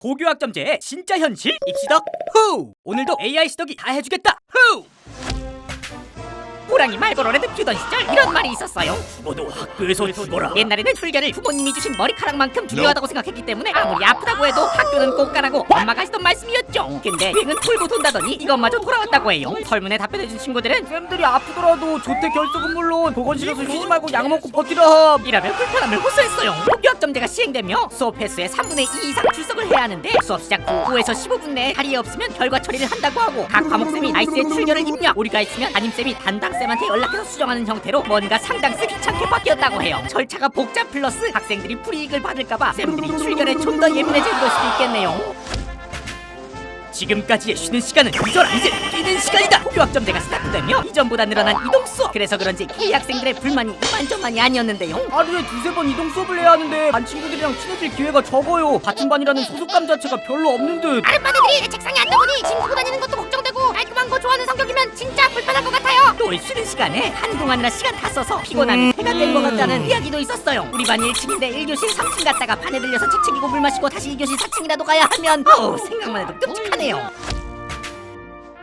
고교학점제의 진짜 현실 입시덕 후! 오늘도 AI 시덕이 다 해주겠다 후! 호랑이 말벌어레드 키우던 시절 이런 말이 있었어요. 죽어도 학교에서 죽어라. 옛날에는 출결을 부모님이 주신 머리카락만큼 중요하다고 생각했기 때문에 아무리 아프다고 해도 학교는 꼭 가라고 엄마가 하시던 말씀이었죠. 근데 유행은 돌고 돈다더니 이것마저 돌아왔다고 해요. 설문에 답변해준 친구들은 쌤들이 아프더라도 조퇴 결석은 물론 보건실에서 쉬지 말고 약 먹고 버티라 함. 이라며 불편함을 호소했어요. 고교학점제가 시행되며 수업 횟수의 3분의 2 이상 출석을 해야 하는데 수업 시작 후 5에서 15분 내에 자리에 없으면 결과 처리를 한다고 하고 각 과목쌤이 나이스의 출결을 입력, 우리가 있으면 담임쌤이 담당쌤한테 연락해서 수정하는 형태로 뭔가 상당히 귀찮게 바뀌었다고 해요. 절차가 복잡 플러스 학생들이 불이익을 받을까봐 쌤들이 출결에 좀 더 예민해진 걸 수도 있겠네요. 지금까지의 쉬는 시간은 잊어라. 이제 뛰는 시간이다. 고교학점제가 스타트되며 이전보다 늘어난 이동 수업, 그래서 그런지 K 학생들의 불만이 이만저만이 아니었는데요. 하루에 두세 번 이동 수업을 해야 하는데 반 친구들이랑 친해질 기회가 적어요. 같은 반이라는 소속감 자체가 별로 없는 듯. 다른 반애들이 내 책상에 앉아보니 짐 두고 다니는 것도 걱정되고 깔끔한 거 좋아하는 성격이면 진짜 불편할 것 같아요. 또 쉬는 시간에 한동안이나 시간 다 써서 피곤함이 해가 된 것 같다는 이야기도 있었어요. 우리 반 1층인데 1교시 3층 갔다가 반에 들려서 책 챙기고 물 마시고 다시 2교시 4층이라도 가야 하면 생각만 해도 끔찍하네요.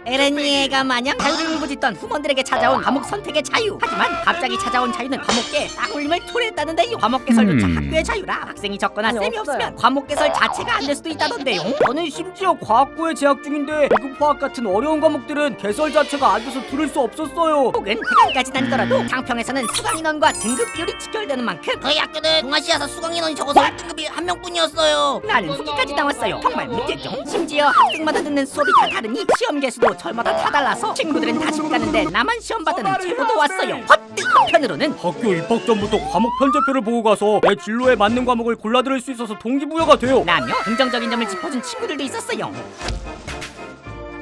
에렌니에가 마냥 자유를 울부짖던 후원들에게 찾아온 과목 선택의 자유. 하지만 갑자기 찾아온 자유는 과목계 딱 올림을 토래했다는데요. 과목 개설조차 학교의 자유라 학생이 적거나 쌤이 없으면 과목 개설 자체가 안 될 수도 있다던데요. 저는 심지어 과학고에 재학 중인데 배급 화학 같은 어려운 과목들은 개설 자체가 안 돼서 들을 수 없었어요. 혹은 해관까지는 아니더라도 장평에서는 수강 인원과 등급 비율이 직결되는 만큼 저희 학교는 동아시아사 수강 인원이 적어서 1등급이 한 명뿐이었어요. 라는 후기까지 나왔어요. 정말 문제죠. 심지어 학생마다 듣는 수업이 다 다르니 시험 개수도 저마다 다 달라서 친구들은 다 집 가는데 나만 시험 받는 제보도 왔어요. 한편으로는 학교 입학 전부터 과목 편제표를 보고 가서 내 진로에 맞는 과목을 골라 들을 수 있어서 동기부여가 돼요. 라며 긍정적인 점을 짚어준 친구들도 있었어요.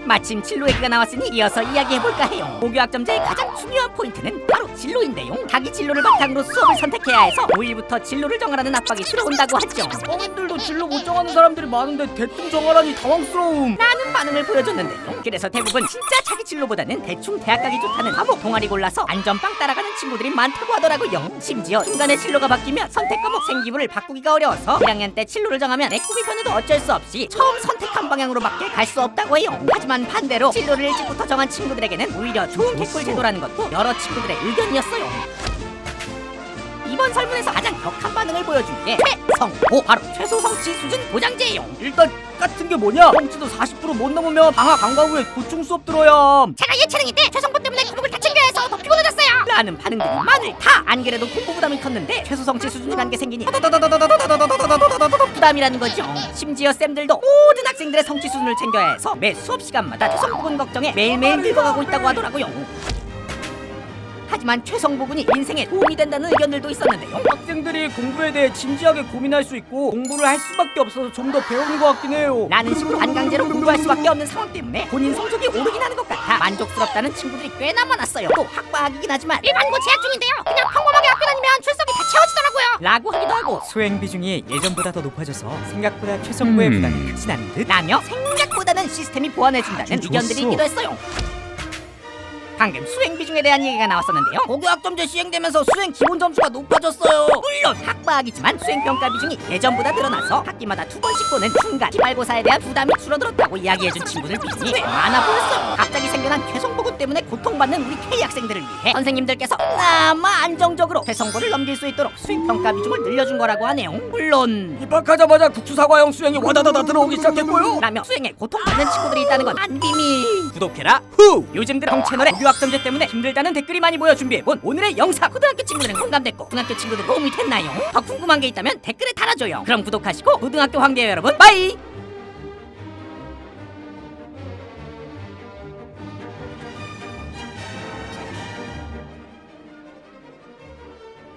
마침 진로 얘기가 나왔으니 이어서 이야기해볼까 해요. 고교학점제의 가장 중요한 포인트는 바로 진로인데요. 자기 진로를 바탕으로 수업을 선택해야 해서 고1부터 진로를 정하라는 압박이 들어온다고 하죠. 성인들도 진로 못 정하는 사람들이 많은데 대충 정하라니 당황스러움. 라는 반응을 보여줬는데요. 그래서 대부분 진짜 자기 진로보다는 대충 대학 가기 좋다는 과목 동아리 골라서 안전빵 따라가는 친구들이 많다고 하더라고요. 심지어 중간에 진로가 바뀌면 선택 과목 생기부를 바꾸기가 어려워서 1학년 때 진로를 정하면 내 꿈이 변해도 어쩔 수 없이 처음 선택한 방향으로밖에 갈 수 없다고 해요. 하지만 반대로 진로를 일찍부터 정한 친구들에게는 오히려 좋은 개꿀 제도라는 것도 여러 친구들의 의견이었어요. 이번 설문에서 가장 격한 반응을 보여준 게 최성보, 바로 최소 성취 수준 보장제예요. 일단 같은 게 뭐냐? 성취도 40% 못 넘으면 방학 안 가고 보충 수업 들어야. 제가 예체능인데 최성보 때문에 과목을 다 챙겨야 해서 더 피곤해졌어요. 라는 반응들이 많다. 안 그래도 공부 부담이 컸는데 최소 성취 수준이라는 게 생기니 부담이라는 거죠. 심지어 쌤들도 모든 학생들의 성취 수준을 챙겨야 해서 매 수업 시간마다 최성 부분 걱정에 매일매일 늙어가고 있다고 하더라고요. 하지만 최성 부분이 인생에 도움이 된다는 의견들도 있었는데요. 학생들이 공부에 대해 진지하게 고민할 수 있고 공부를 할 수밖에 없어서 좀 더 배우는 것 같긴 해요. 라는 식으로 반강제로 공부할 수밖에 없는 상황 때문에 본인 성적이 오르긴 하는 것 같아 만족스럽다는 친구들이 꽤나 많았어요. 또 학과학이긴 하지만 일반고 재학 중인데요. 그냥 평범하게 학교 다니면 출석이 다 채워지더라고요. 라고 하기도 하고 수행 비중이 예전보다 더 높아져서 생각보다 최성부의 부담이 크진 않은 듯. 라며 생각보다는 시스템이 보완해준다는 의견들이 있기도 했어요. 방금 수행 비중에 대한 얘기가 나왔었는데요. 고교학점제 시행되면서 수행 기본 점수가 높아졌어요. 물론 학과학이지만 수행평가 비중이 예전보다 늘어나서 학기마다 2번씩 보는 중간 기말고사에 대한 부담이 줄어들었다고 이야기해준 친구들 비중이 꽤 많아 보였어요. 갑자기 생겨난 최성보고 때문에 고통받는 우리 K 학생들을 위해 선생님들께서 그나마 안정적으로 최성보를 넘길 수 있도록 수행평가 비중을 늘려준 거라고 하네요. 물론 입학하자마자 국수사과형 수행이 와다다다 들어오기 시작했고요. 라며 수행에 고통받는 친구들이 있다는 건 안 비밀. 구독해라 후! 요즘 들어 형 채널에 고교학점제 때문에 힘들다는 댓글이 많이 모여 준비해본 오늘의 영상. 고등학교 친구들은 공감됐고 중학교 친구들 도움이 됐나요? 더 궁금한 게 있다면 댓글에 달아줘요. 그럼 구독하시고 고등학교 황제여 여러분, 빠이!